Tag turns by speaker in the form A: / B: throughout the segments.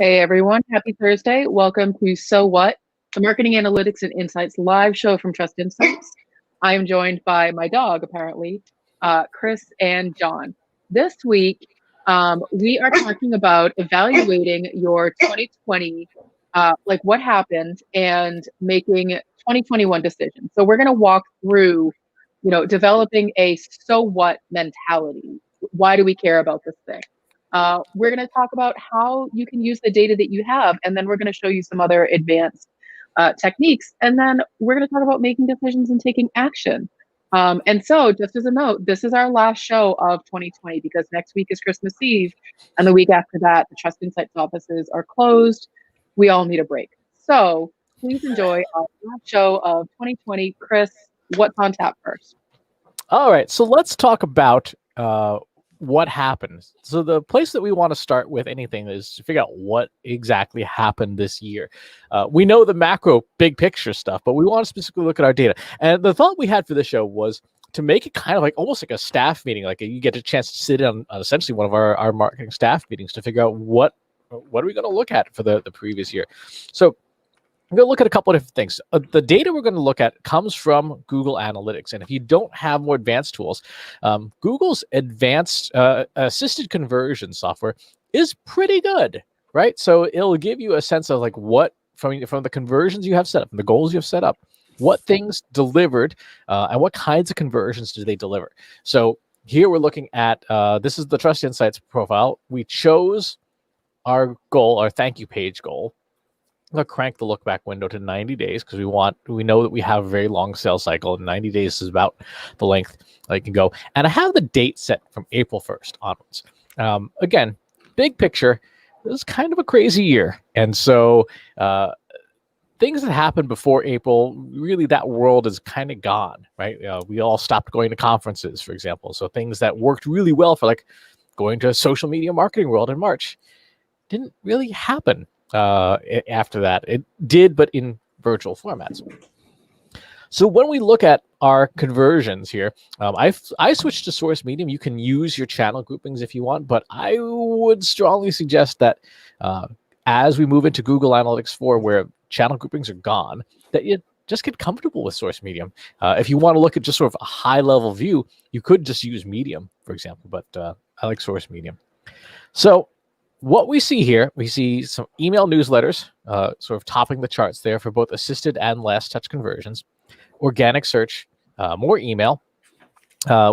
A: Hey everyone, happy Thursday. Welcome to So What, the Marketing Analytics and Insights live show from Trust Insights. I am joined by my dog, apparently, Chris and John. This week, we are talking about evaluating your 2020, like what happened, and making 2021 decisions. So we're going to walk through, developing a so what mentality. Why do we care about this thing? We're going to talk about how you can use the data that you have, and then we're going to show you some other advanced techniques. And then we're going to talk about making decisions and taking action. And so, just as a note, this is our last show of 2020 because next week is Christmas Eve, and the week after that, the Trust Insights offices are closed. We all need a break. So, please enjoy our last show of 2020. Chris, what's on tap first?
B: All right, so let's talk about what happened. So the place that we want to start with anything is to figure out what exactly happened this year. We know the macro big picture stuff, but we want to specifically look at our data. And the thought we had for this show was to make it kind of like almost like a staff meeting, like you get a chance to sit in on essentially one of our marketing staff meetings to figure out what are we going to look at for the previous year. So we're going to look at a couple of different things. The data we're going to look at comes from Google Analytics. And if you don't have more advanced tools, Google's advanced assisted conversion software is pretty good, right? So it'll give you a sense of like what, from the conversions you have set up, from the goals you have set up, what things delivered and what kinds of conversions do they deliver. So here we're looking at, this is the Trust Insights profile. We chose our goal, our thank you page goal. I'm going to crank the look back window to 90 days because we know that we have a very long sales cycle, and 90 days is about the length that you can go. And I have the date set from April 1st onwards. Again, big picture, it was kind of a crazy year. And so things that happened before April, really that world is kind of gone, right? We all stopped going to conferences, for example. So things that worked really well for like going to a social media marketing world in March didn't really happen. After that, it did, but in virtual formats. So when we look at our conversions here, I switched to source medium. You can use your channel groupings if you want, but I would strongly suggest that as we move into Google Analytics 4, where channel groupings are gone, that you just get comfortable with source medium. If you want to look at just sort of a high level view, you could just use medium, for example, but I like source medium. So what we see here, we see some email newsletters sort of topping the charts there for both assisted and last touch conversions, organic search, more email.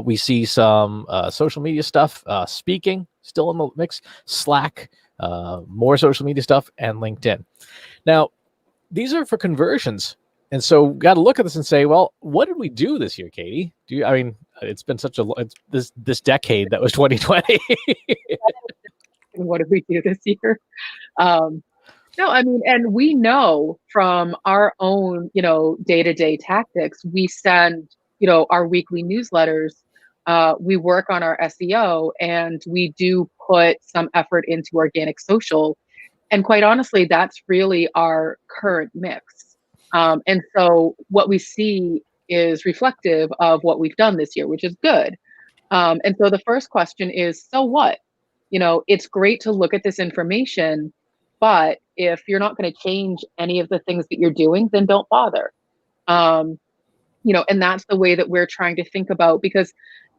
B: We see some social media stuff, speaking still in the mix, Slack, more social media stuff, and LinkedIn. Now, these are for conversions. And so we got to look at this and say, well, what did we do this year, Katie? It's been such this decade that was 2020.
A: What did we do this year? No, and we know from our own, day-to-day tactics, we send, our weekly newsletters, we work on our SEO, and we do put some effort into organic social. And quite honestly, that's really our current mix. And so what we see is reflective of what we've done this year, which is good. And so the first question is, so what? It's great to look at this information, but if you're not going to change any of the things that you're doing, then don't bother. And that's the way that we're trying to think about, because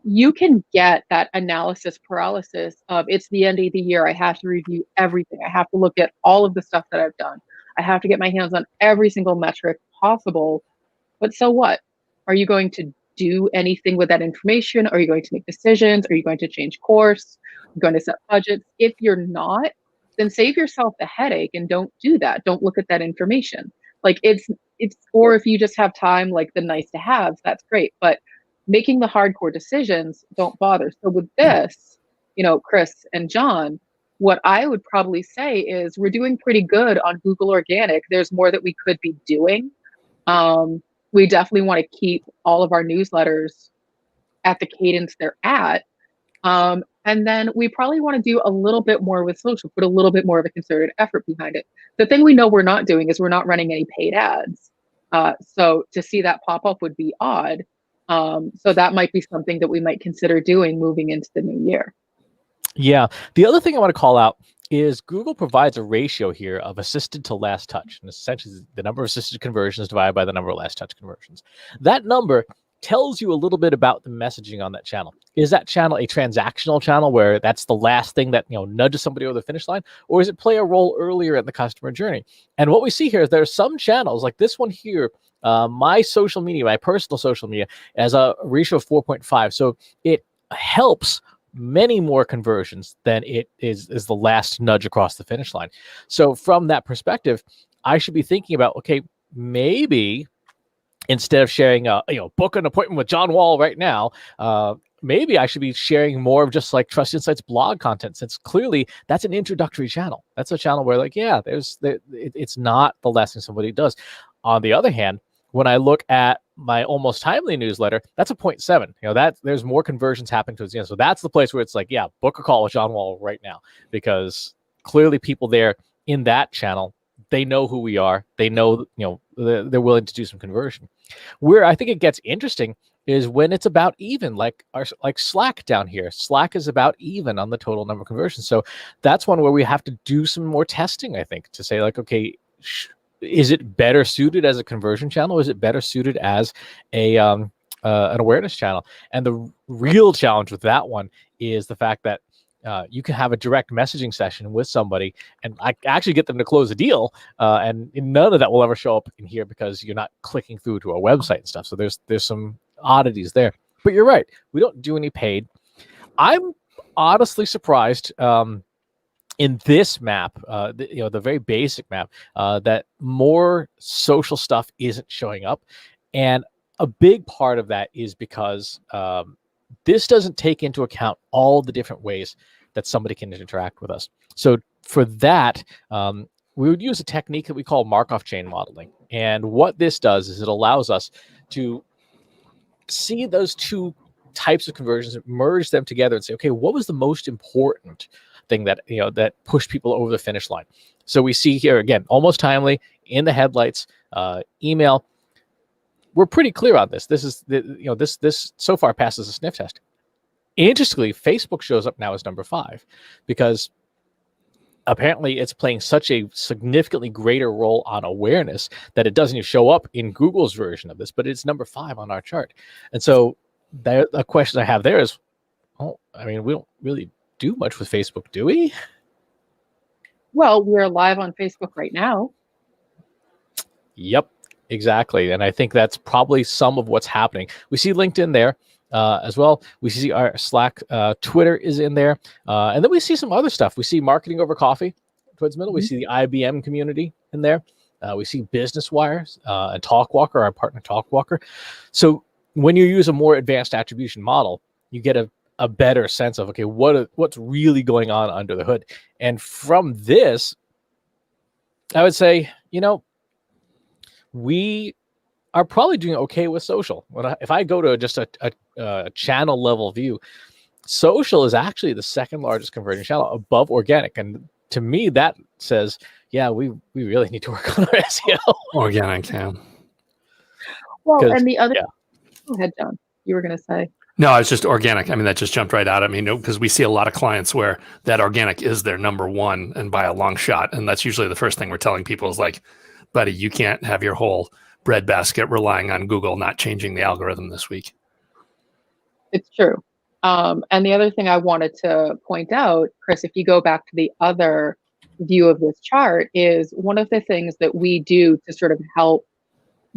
A: you can get that analysis paralysis of it's the end of the year. I have to review everything. I have to look at all of the stuff that I've done. I have to get my hands on every single metric possible. But so what? Are you going to do anything with that information? Are you going to make decisions? Are you going to change course? Are you going to set budgets? If you're not, then save yourself the headache and don't do that. Don't look at that information. Like it's, or if you just have time, like the nice to haves, that's great. But making the hardcore decisions, don't bother. So with this, Chris and John, what I would probably say is we're doing pretty good on Google Organic. There's more that we could be doing. We definitely want to keep all of our newsletters at the cadence they're at. And then we probably want to do a little bit more with social, put a little bit more of a concerted effort behind it. The thing we know we're not doing is we're not running any paid ads. So to see that pop up would be odd. So that might be something that we might consider doing moving into the new year.
B: Yeah. The other thing I want to call out is Google provides a ratio here of assisted to last touch. And essentially the number of assisted conversions divided by the number of last touch conversions. That number tells you a little bit about the messaging on that channel. Is that channel a transactional channel where that's the last thing that nudges somebody over the finish line, or does it play a role earlier in the customer journey? And what we see here is there are some channels like this one here. My social media, my personal social media, has a ratio of 4.5. So it helps many more conversions than it is the last nudge across the finish line. So from that perspective, I should be thinking about, okay, maybe instead of sharing book an appointment with John Wall right now, maybe I should be sharing more of just like Trust Insights blog content, since clearly that's an introductory channel. That's a channel where it's not the last thing somebody does. On the other hand, when I look at my Almost Timely newsletter, that's a 0.7. That there's more conversions happening towards the end. So that's the place where it's like, yeah, book a call with John Wall right now, because clearly people there in that channel, they know who we are. They know, they're willing to do some conversion. Where I think it gets interesting is when it's about even, like Slack down here. Slack is about even on the total number of conversions. So that's one where we have to do some more testing, I think, to say like, okay, is it better suited as a conversion channel? Or is it better suited as an awareness channel? And the real challenge with that one is the fact that you can have a direct messaging session with somebody and I actually get them to close a deal, and none of that will ever show up in here because you're not clicking through to a website and stuff. So there's some oddities there. But you're right, we don't do any paid. I'm honestly surprised in this map, the very basic map, that more social stuff isn't showing up. And a big part of that is because this doesn't take into account all the different ways that somebody can interact with us. So for that, we would use a technique that we call Markov chain modeling. And what this does is it allows us to see those two types of conversions, merge them together and say, okay, what was the most important thing that that pushed people over the finish line? So we see here again, Almost Timely in the headlights, email. We're pretty clear on this. This is this so far passes a sniff test. Interestingly, Facebook shows up now as number 5 because apparently it's playing such a significantly greater role on awareness that it doesn't even show up in Google's version of this, but it's number 5 on our chart. And so the question I have there is, we don't really do much with Facebook, do we?
A: Well, we're live on Facebook right now.
B: Yep, exactly. And I think that's probably some of what's happening. We see LinkedIn there as well. We see our Slack, Twitter is in there. And then we see some other stuff. We see Marketing Over Coffee towards the middle. We see the IBM community in there. We see Business Wires and Talkwalker, our partner Talkwalker. So when you use a more advanced attribution model, you get a better sense of, okay, what's really going on under the hood. And from this, I would say, we are probably doing okay with social. If I go to just a channel level view, social is actually the second largest converting channel above organic. And to me, that says, yeah, we really need to work on our SEO.
C: Organic, yeah.
A: Well, and the other, Go ahead, John. You were going to say.
C: No, it's just organic. I mean, that just jumped right out at me. Because we see a lot of clients where that organic is their number one and by a long shot. And that's usually the first thing we're telling people is like, buddy, you can't have your whole breadbasket relying on Google not changing the algorithm this week.
A: It's true. And the other thing I wanted to point out, Chris, if you go back to the other view of this chart, is one of the things that we do to sort of help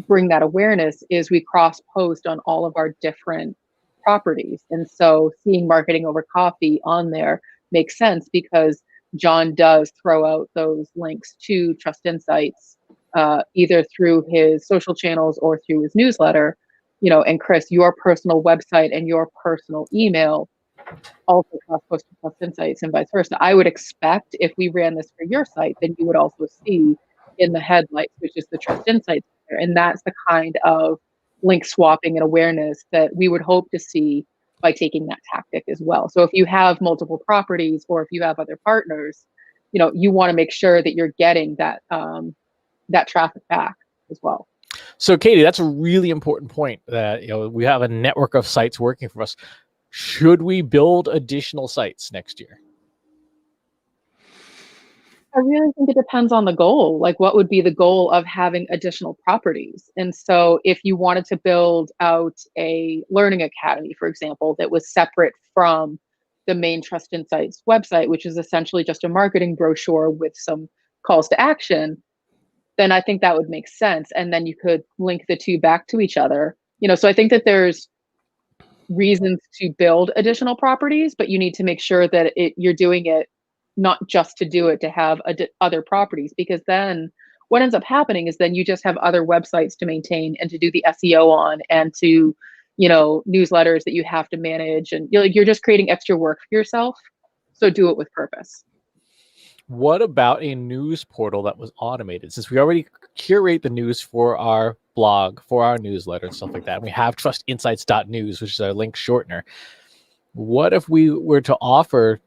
A: bring that awareness is we cross post on all of our different properties. And so seeing Marketing Over Coffee on there makes sense because John does throw out those links to Trust Insights, either through his social channels or through his newsletter. And Chris, your personal website and your personal email also cross-post to Trust Insights and vice versa. I would expect if we ran this for your site, then you would also see in the headlights, which is the Trust Insights. And that's the kind of link swapping and awareness that we would hope to see by taking that tactic as well. So if you have multiple properties or if you have other partners, you want to make sure that you're getting that that traffic back as well.
B: So Katie, that's a really important point that we have a network of sites working for us. Should we build additional sites next year?
A: I really think it depends on the goal. Like, what would be the goal of having additional properties? And so, if you wanted to build out a learning academy, for example, that was separate from the main Trust Insights website, which is essentially just a marketing brochure with some calls to action, then I think that would make sense. And then you could link the two back to each other. So I think that there's reasons to build additional properties, but you need to make sure that you're doing it not just to do it to have other properties, because then what ends up happening is then you just have other websites to maintain and to do the SEO on, and to newsletters that you have to manage, and you're just creating extra work for yourself. So do it with purpose.
B: What about a news portal that was automated? Since we already curate the news for our blog, for our newsletter and stuff like that, and we have trustinsights.news, which is our link shortener. What if we were to offer,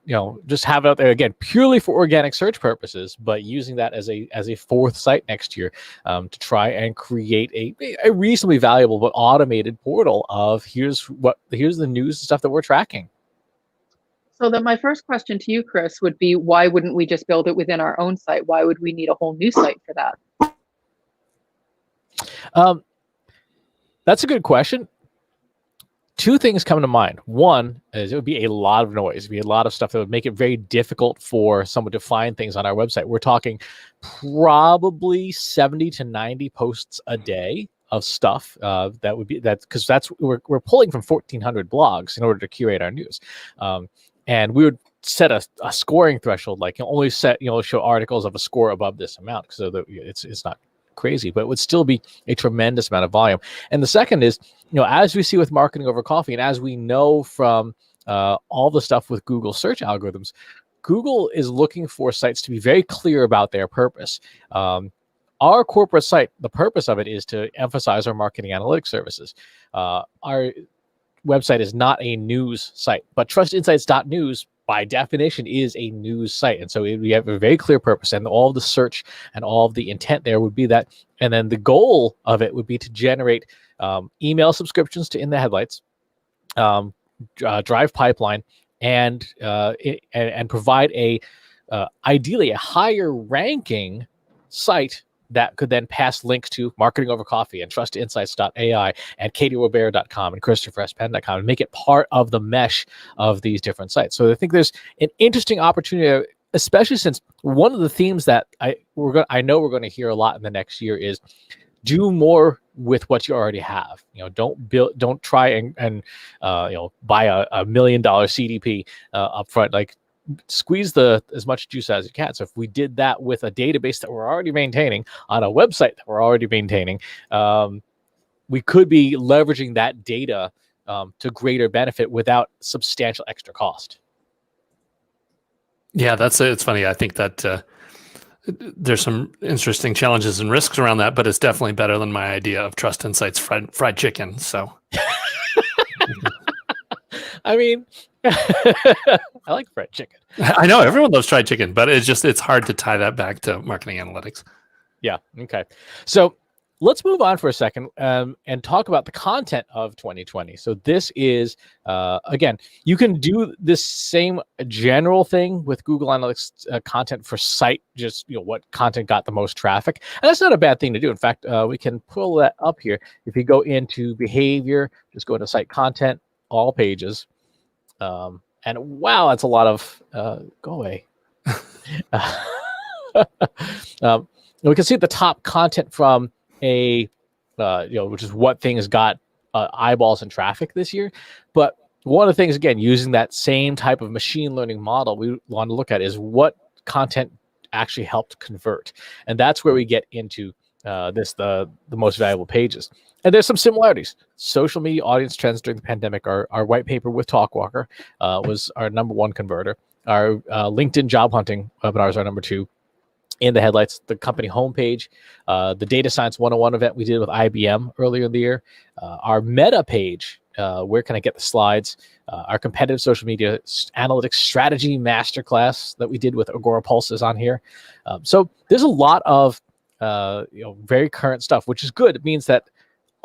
B: just have it out there again, purely for organic search purposes, but using that as a fourth site next year, to try and create a reasonably valuable but automated portal of here's the news and stuff that we're tracking.
A: So then my first question to you, Chris, would be, why wouldn't we just build it within our own site? Why would we need a whole new site for that?
B: That's a good question. Two things come to mind. One is it would be a lot of noise. It'd be a lot of stuff that would make it very difficult for someone to find things on our website. We're talking probably 70 to 90 posts a day of stuff that would be that, because we're pulling from 1,400 blogs in order to curate our news. And we would set a scoring threshold, like only show articles of a score above this amount, so that it's not crazy, but it would still be a tremendous amount of volume. And the second is, as we see with marketing over coffee, and as we know from all the stuff with Google search algorithms, Google is looking for sites to be very clear about their purpose. Our corporate site, the purpose of it is to emphasize our marketing analytics services. Our website is not a news site, but trustinsights.news by definition is a news site. And so we have a very clear purpose, and all the search and all of the intent there would be that. And then the goal of it would be to generate email subscriptions to In the Headlights, drive pipeline, and provide ideally a higher ranking site that could then pass links to Marketing Over Coffee and TrustInsights.ai and KatieRobert.com and ChristopherSpenn.com, and make it part of the mesh of these different sites. So I think there's an interesting opportunity, especially since one of the themes that I know we're going to hear a lot in the next year is do more with what you already have. Don't try and buy a $1 million CDP up front. Like, squeeze as much juice as you can. So if we did that with a database that we're already maintaining on a website that we're already maintaining, we could be leveraging that data to greater benefit without substantial extra cost.
C: Yeah, it's funny. I think that there's some interesting challenges and risks around that, but it's definitely better than my idea of Trust Insights fried chicken. So,
B: I mean, I like fried chicken.
C: I know everyone loves fried chicken, but it's hard to tie that back to marketing analytics.
B: Yeah. Okay. So let's move on for a second and talk about the content of 2020. So this is, again, you can do this same general thing with Google Analytics content for site, just what content got the most traffic. And that's not a bad thing to do. In fact, we can pull that up here. If you go into behavior, just go into site content, all pages. And wow, that's a lot of go away. We can see at the top content from which is what things got eyeballs and traffic this year. But one of the things, again, using that same type of machine learning model, we want to look at is what content actually helped convert, and that's where we get into the most valuable pages. And there's some similarities. Social media audience trends during the pandemic. Our white paper with Talkwalker was our number one converter. Our LinkedIn job hunting webinars are number 2. In the Headlights, the company homepage, the Data Science 101 event we did with IBM earlier in the year, our Meta page, where can I get the slides, our competitive social media analytics strategy masterclass that we did with Agora Pulse is on here. So there's a lot of very current stuff, which is good. It means that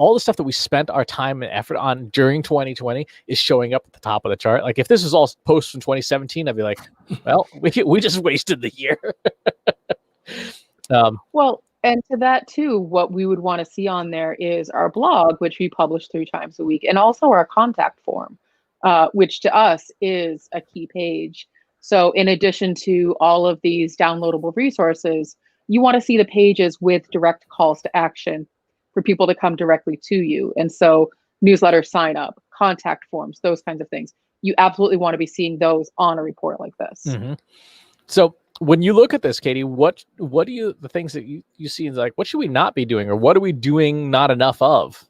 B: all the stuff that we spent our time and effort on during 2020 is showing up at the top of the chart. Like if this was all posts from 2017, I'd be like, well, we just wasted the year.
A: Well, and to that too, what we would want to see on there is our blog, which we publish 3 times a week, and also our contact form, which to us is a key page. So in addition to all of these downloadable resources, you want to see the pages with direct calls to action for people to come directly to you. And so newsletter sign up, contact forms, those kinds of things. You absolutely want to be seeing those on a report like this.
B: Mm-hmm. So when you look at this, Katie, what do you, the things that you see is like, what should we not be doing, or what are we doing not enough of?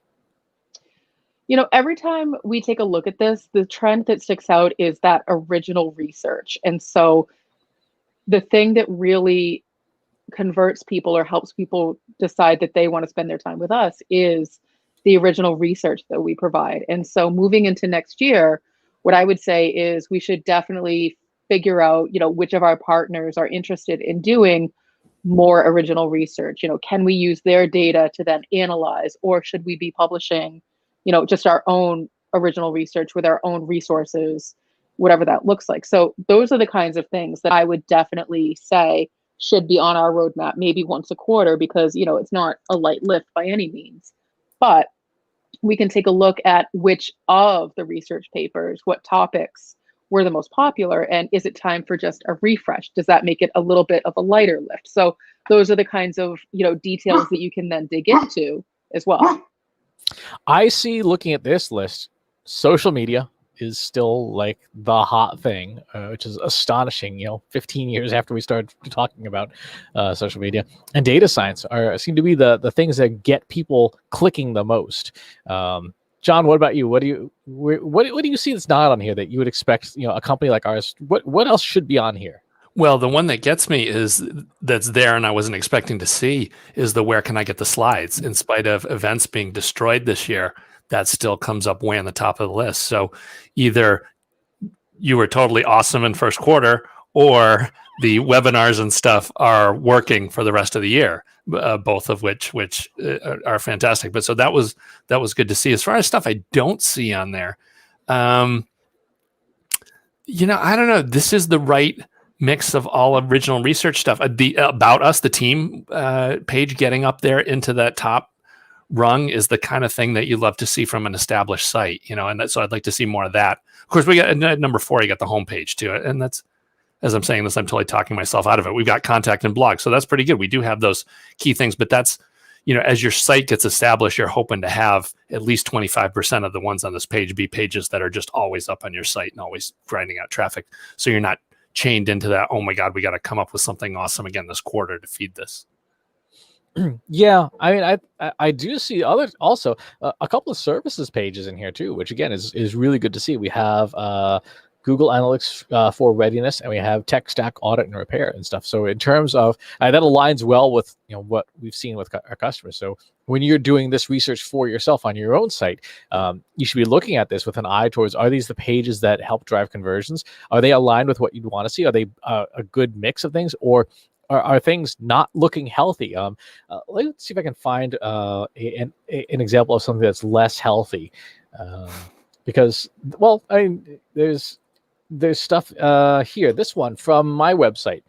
A: You know, every time we take a look at this, the trend that sticks out is that original research. And so the thing that really converts people or helps people decide that they want to spend their time with us is the original research that we provide. And so moving into next year, what I would say is we should definitely figure out, you know, which of our partners are interested in doing more original research. You know, can we use their data to then analyze, or should we be publishing, you know, just our own original research with our own resources, whatever that looks like. So those are the kinds of things that I would definitely say should be on our roadmap, maybe once a quarter, because, you know, it's not a light lift by any means, but we can take a look at which of the research papers, what topics were the most popular, and is it time for just a refresh? Does that make it a little bit of a lighter lift? So those are the kinds of, you know, details that you can then dig into as well.
B: I see, looking at this list, social media is still like the hot thing, which is astonishing. You know, 15 years after we started talking about social media, and data science seem to be the things that get people clicking the most. John, what about you? What do you see that's not on here that you would expect? You know, a company like ours. What else should be on here?
C: Well, the one that gets me is that's there and I wasn't expecting to see is the where can I get the slides? In spite of events being destroyed this year, that still comes up way on the top of the list. So either you were totally awesome in first quarter, or the webinars and stuff are working for the rest of the year, both of which are fantastic. But so that was good to see. As far as stuff I don't see on there, you know, I don't know. This is the right mix of all original research stuff. The About Us, the team page getting up there into that top rung is the kind of thing that you love to see from an established site, you know, and so I'd like to see more of that. Of course, we got at number 4, you got the homepage to it. And that's, as I'm saying this, I'm totally talking myself out of it. We've got contact and blog. So that's pretty good. We do have those key things, but that's, you know, as your site gets established, you're hoping to have at least 25% of the ones on this page be pages that are just always up on your site and always grinding out traffic. So you're not chained into that, oh my God, we got to come up with something awesome again this quarter to feed this.
B: Yeah, I mean, I do see also a couple of services pages in here too, which again is really good to see. We have Google Analytics for readiness, and we have tech stack audit and repair and stuff. So in terms of that aligns well with, you know, what we've seen with our customers. So when you're doing this research for yourself on your own site, you should be looking at this with an eye towards, are these the pages that help drive conversions? Are they aligned with what you'd want to see? Are they a good mix of things, or are things not looking healthy? Let's see if I can find an example of something that's less healthy. Because, well, I mean, there's stuff here. This one from my website.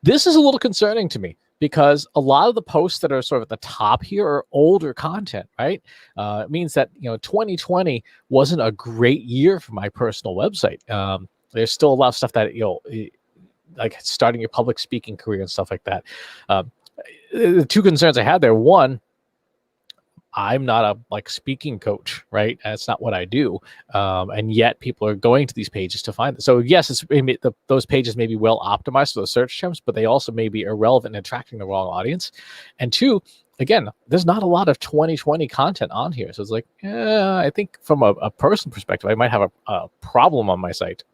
B: This is a little concerning to me, because a lot of the posts that are sort of at the top here are older content, right? It means that, you know, 2020 wasn't a great year for my personal website. There's still a lot of stuff that, you know, like starting your public speaking career and stuff like that. The two concerns I had there: one, I'm not a speaking coach, right? That's not what I do. And yet people are going to these pages to find it. So yes, those pages may be well optimized for those search terms, but they also may be irrelevant and attracting the wrong audience. And two, again, there's not a lot of 2020 content on here. So it's like, I think from a personal perspective, I might have a problem on my site.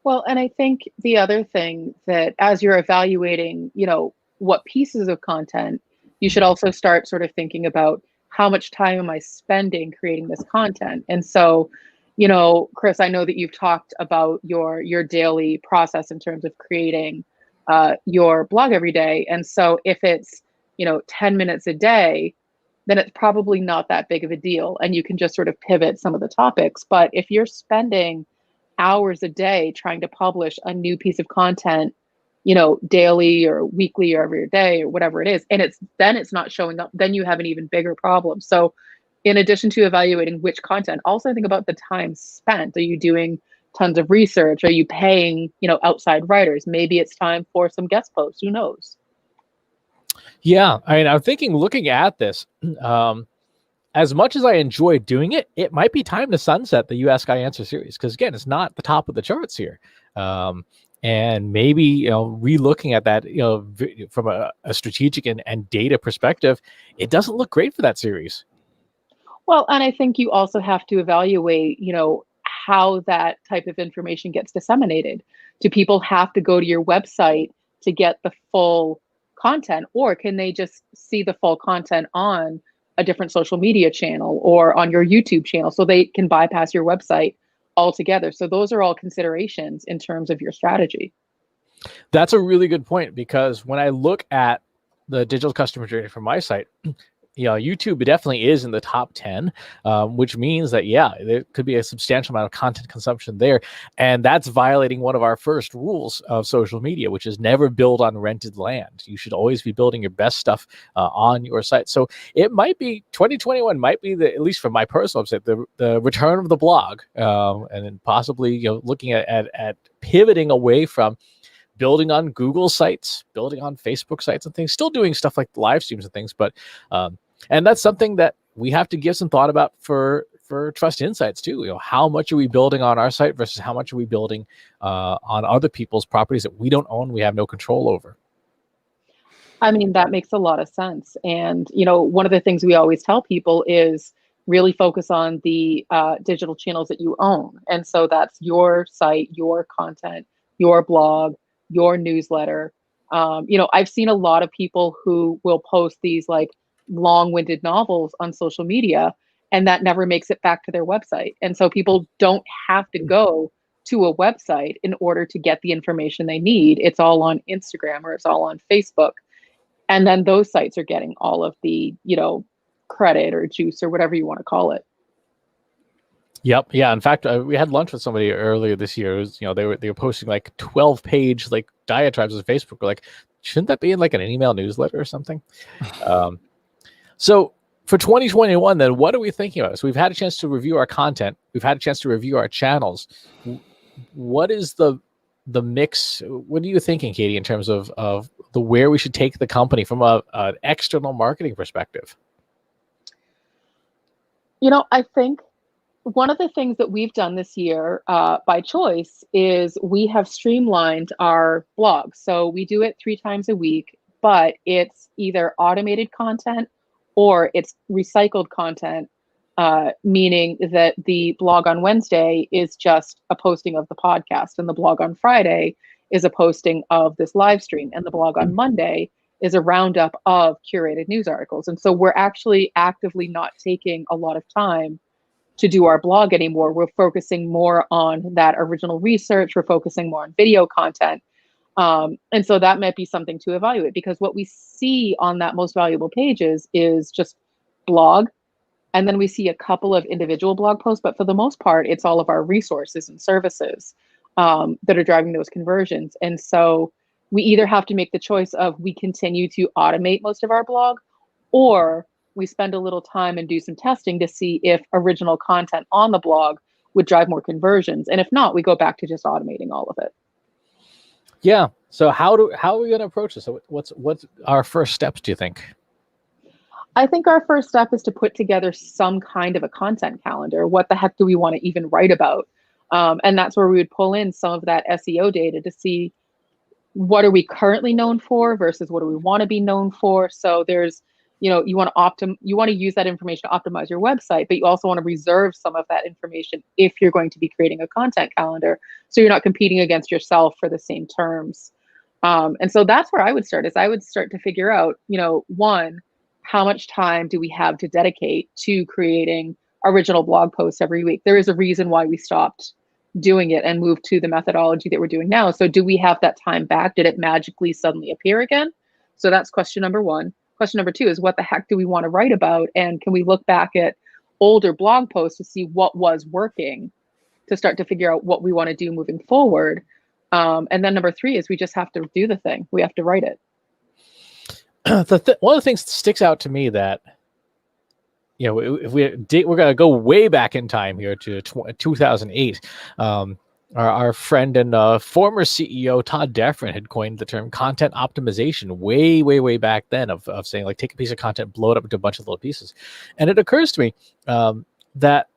A: Well, and I think the other thing that as you're evaluating, you know, what pieces of content, you should also start sort of thinking about how much time am I spending creating this content? And so, you know, Chris, I know that you've talked about your daily process in terms of creating your blog every day. And so if it's, you know, 10 minutes a day, then it's probably not that big of a deal. And you can just sort of pivot some of the topics. But if you're spending hours a day trying to publish a new piece of content, daily or weekly or every day or whatever it is, and it's not showing up, then you have an even bigger problem. So in addition to evaluating which content, also think about the time spent. Are you doing tons of research? Are you paying, outside writers? Maybe it's time for some guest posts. Who knows?
B: Yeah, I mean, I'm thinking, looking at this, as much as I enjoy doing it, it might be time to sunset the US Guy Answer series, because again, it's not the top of the charts here. And maybe, re-looking at that, from a strategic and data perspective, it doesn't look great for that series.
A: Well, and I think you also have to evaluate, how that type of information gets disseminated. Do people have to go to your website to get the full content, or can they just see the full content on a different social media channel or on your YouTube channel, so they can bypass your website altogether? So those are all considerations in terms of your strategy.
B: That's a really good point, because when I look at the digital customer journey from my site, YouTube definitely is in the top 10, which means that, there could be a substantial amount of content consumption there. And that's violating one of our first rules of social media, which is never build on rented land. You should always be building your best stuff on your site. So it might be 2021 might be at least from my personal website, the return of the blog, and then possibly, looking at pivoting away from building on Google sites, building on Facebook sites and things, still doing stuff like live streams and things. But, and that's something that we have to give some thought about for Trust Insights too. How much are we building on our site versus how much are we building on other people's properties that we don't own, we have no control over?
A: I mean, that makes a lot of sense. And, one of the things we always tell people is really focus on the digital channels that you own. And so that's your site, your content, your blog, your newsletter. I've seen a lot of people who will post these like long-winded novels on social media, and that never makes it back to their website. And so people don't have to go to a website in order to get the information they need. It's all on Instagram or it's all on Facebook. And then those sites are getting all of the, credit or juice or whatever you want to call it.
B: Yep. Yeah. In fact, we had lunch with somebody earlier this year. It was, they were posting like 12-page like diatribes on Facebook. We're like, shouldn't that be in like an email newsletter or something? So for 2021, then what are we thinking about? So we've had a chance to review our content. We've had a chance to review our channels. What is the mix? What are you thinking, Katie, in terms of the where we should take the company from an external marketing perspective?
A: I think one of the things that we've done this year by choice is we have streamlined our blog. So we do it 3 times a week, but it's either automated content or it's recycled content, meaning that the blog on Wednesday is just a posting of the podcast, and the blog on Friday is a posting of this live stream, and the blog on Monday is a roundup of curated news articles. And so we're actually actively not taking a lot of time to do our blog anymore. We're focusing more on that original research. We're focusing more on video content. And so that might be something to evaluate, because what we see on that most valuable pages is just blog. And then we see a couple of individual blog posts, but for the most part, it's all of our resources and services that are driving those conversions. And so we either have to make the choice of we continue to automate most of our blog, or we spend a little time and do some testing to see if original content on the blog would drive more conversions. And if not, we go back to just automating all of it.
B: Yeah. So how are we going to approach this? So what's our first steps, do you think?
A: I think our first step is to put together some kind of a content calendar. What the heck do we want to even write about? And that's where we would pull in some of that SEO data to see what are we currently known for versus what do we want to be known for. So there's, you want to use that information to optimize your website, but you also want to reserve some of that information if you're going to be creating a content calendar, so you're not competing against yourself for the same terms. And so that's where I would start, is I would start to figure out, one, how much time do we have to dedicate to creating original blog posts every week? There is a reason why we stopped doing it and moved to the methodology that we're doing now. So do we have that time back? Did it magically suddenly appear again? So that's question number one. question number 2 is what the heck do we want to write about? And can we look back at older blog posts to see what was working to start to figure out what we want to do moving forward? And then number 3 is we just have to do the thing. We have to write it.
B: One of the things that sticks out to me that, you know, if we're going to go way back in time here to 2008. Our friend and former CEO Todd Deffrin had coined the term content optimization way back then of saying, like, take a piece of content, blow it up into a bunch of little pieces. And it occurs to me that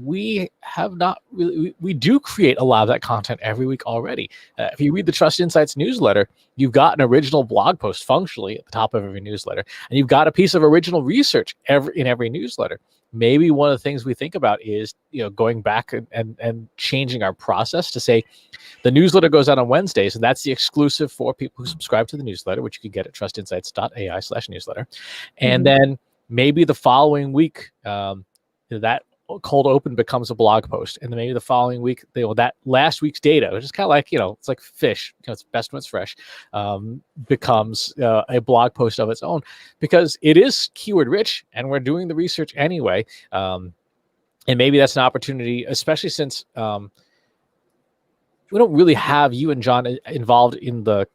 B: we have not really, we do create a lot of that content every week already. If you read the Trust Insights newsletter, you've got an original blog post functionally at the top of every newsletter, and you've got a piece of original research in every newsletter. Maybe one of the things we think about is, you know, going back and changing our process to say the newsletter goes out on Wednesdays, and that's the exclusive for people who subscribe to the newsletter, which you can get at trustinsights.ai/newsletter. And then maybe the following week, that cold open becomes a blog post, and then maybe the following week, that last week's data, which is kind of like, you know, it's like fish, you know, it's best when it's fresh, becomes a blog post of its own, because it is keyword rich and we're doing the research anyway. And maybe that's an opportunity, especially since we don't really have you and John involved in the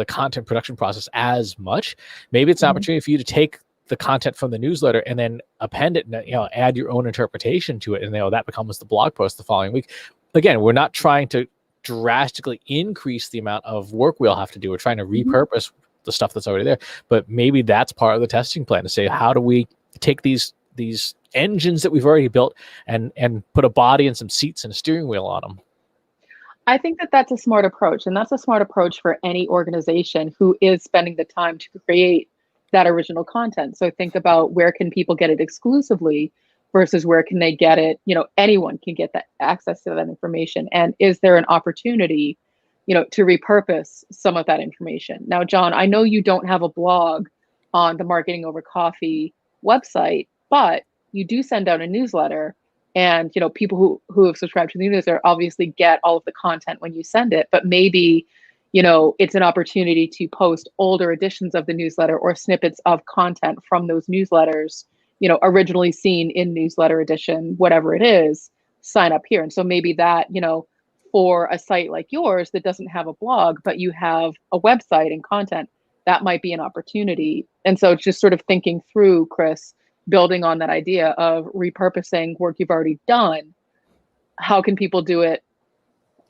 B: content production process as much. Maybe it's an opportunity for you to take the content from the newsletter and then append it and, you know, add your own interpretation to it, and, you know, that becomes the blog post the following week. Again, we're not trying to drastically increase the amount of work we'll have to do. We're trying to repurpose the stuff that's already there. But maybe that's part of the testing plan, to say, how do we take these engines that we've already built and put a body and some seats and a steering wheel on them?
A: I think that that's a smart approach, and that's a smart approach for any organization who is spending the time to create that original content. So think about, where can people get it exclusively versus where can they get it, you know, anyone can get that access to that information. And is there an opportunity, you know, to repurpose some of that information? Now, John, I know you don't have a blog on the Marketing Over Coffee website, but you do send out a newsletter, and, you know, people who have subscribed to the newsletter obviously get all of the content when you send it. But maybe, you know, it's an opportunity to post older editions of the newsletter or snippets of content from those newsletters, you know, originally seen in newsletter edition, whatever it is, sign up here. And so maybe that, you know, for a site like yours that doesn't have a blog, but you have a website and content, that might be an opportunity. And so just sort of thinking through, Chris, building on that idea of repurposing work you've already done, how can people do it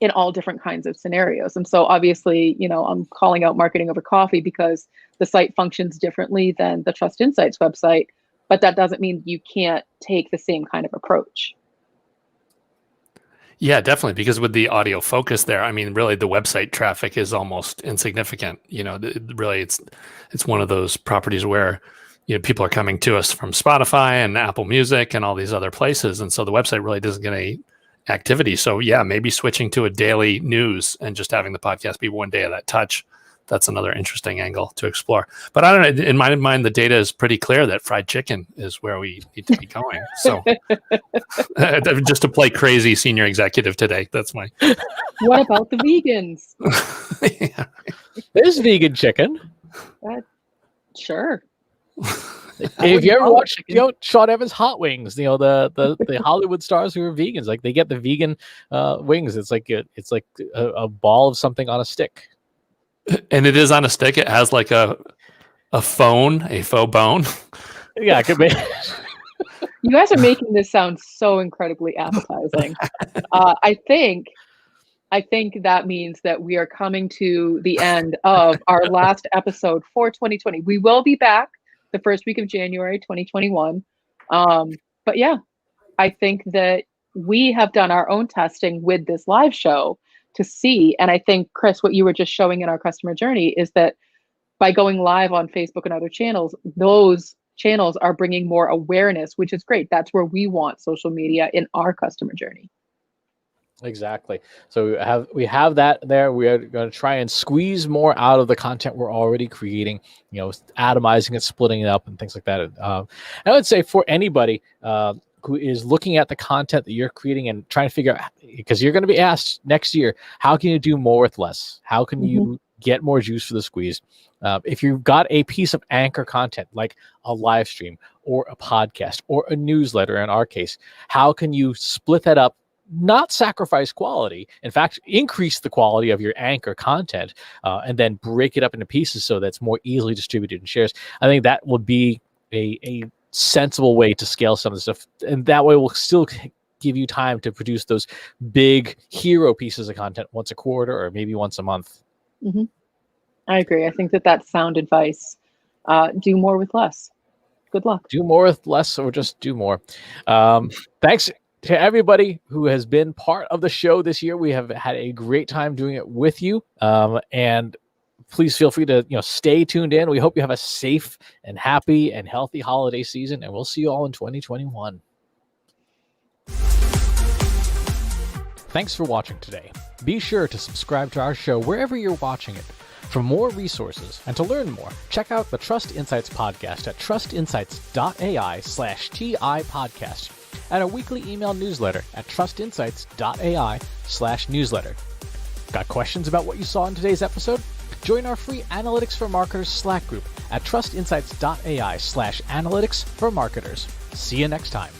A: in all different kinds of scenarios? And so obviously, you know, I'm calling out Marketing Over Coffee because the site functions differently than the Trust Insights website, but that doesn't mean you can't take the same kind of approach.
C: Yeah, definitely. Because with the audio focus there, I mean, really the website traffic is almost insignificant. You know, really it's one of those properties where, you know, people are coming to us from Spotify and Apple Music and all these other places. And so the website really doesn't get any activity. So yeah, maybe switching to a daily news and just having the podcast be one day of that touch. That's another interesting angle to explore. But I don't know, in my mind, the data is pretty clear that fried chicken is where we need to be going. So just to play crazy senior executive today, that's my...
A: What about the vegans?
B: Yeah. There's vegan chicken.
A: Sure.
B: If you ever watch, you know, Sean Evans' Hot Wings, you know, the Hollywood stars who are vegans, like, they get the vegan wings. It's like a ball of something on a stick.
C: And it is on a stick. It has like a faux bone.
B: Yeah, it could be.
A: You guys are making this sound so incredibly appetizing. I think that means that we are coming to the end of our last episode for 2020. We will be back the first week of January 2021. But yeah, I think that we have done our own testing with this live show to see. And I think, Chris, what you were just showing in our customer journey is that by going live on Facebook and other channels, those channels are bringing more awareness, which is great. That's where we want social media in our customer journey.
B: Exactly. So we have that there. We are going to try and squeeze more out of the content we're already creating, you know, atomizing it, splitting it up, and things like that. I would say for anybody who is looking at the content that you're creating and trying to figure out, because you're going to be asked next year, how can you do more with less? How can you get more juice for the squeeze. If you've got a piece of anchor content like a live stream or a podcast or a newsletter, in our case, how can you split that up, not sacrifice quality, in fact, increase the quality of your anchor content, and then break it up into pieces so that's more easily distributed in shares? I think that would be a sensible way to scale some of the stuff. And that way we'll still give you time to produce those big hero pieces of content once a quarter or maybe once a month.
A: Mm-hmm. I agree. I think that's sound advice. Do more with less. Good luck.
B: Do more with less, or just do more. Thanks to everybody who has been part of the show this year. We have had a great time doing it with you. And please feel free to stay tuned in. We hope you have a safe and happy and healthy holiday season, and we'll see you all in 2021. Thanks for watching today. Be sure to subscribe to our show wherever you're watching it. For more resources and to learn more, check out the Trust Insights podcast at trustinsights.ai/TI podcast and our weekly email newsletter at trustinsights.ai/newsletter. Got questions about what you saw in today's episode? Join our free Analytics for Marketers Slack group at trustinsights.ai/analytics for marketers. See you next time.